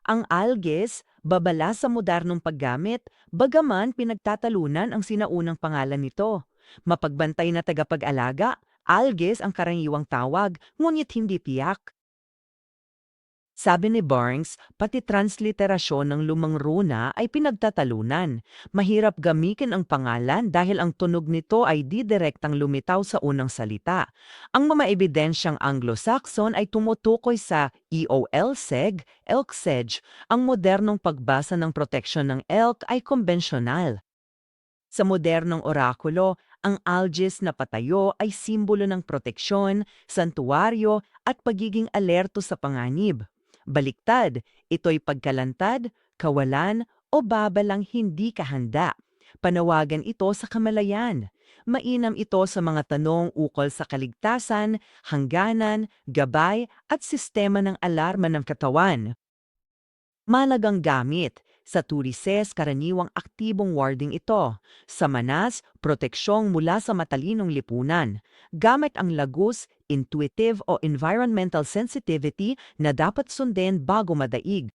Ang algae, babala sa modernong paggamit, bagaman pinagtatalunan ang sinaunang pangalan nito. Mapagbantay na tagapag-alaga, algae ang karaniwang tawag, ngunit hindi tiyak. Sabi ni Barnes, pati transliterasyon ng lumang runa ay pinagtatalunan. Mahirap gamitin ang pangalan dahil ang tunog nito ay di direktang lumitaw sa unang salita. Ang mga ebidensyang Anglo-Saxon ay tumutukoy sa EOL-SEG, ELK-SEG. Ang modernong pagbasa ng proteksyon ng elk ay konbensyonal. Sa modernong orakulo, ang algae na patayo ay simbolo ng proteksyon, santuwaryo at pagiging alerto sa panganib. Baliktad, ito'y pagkalantad, kawalan o babalang hindi kahanda. Panawagan ito sa kamalayan. Mainam ito sa mga tanong ukol sa kaligtasan, hangganan, gabay at sistema ng alarma ng katawan. Malagang gamit. Sa turises, karaniwang aktibong warding ito. Sa manas, proteksyong mula sa matalinong lipunan. Gamit ang lagus, intuitive o environmental sensitivity na dapat sundin bago madaig.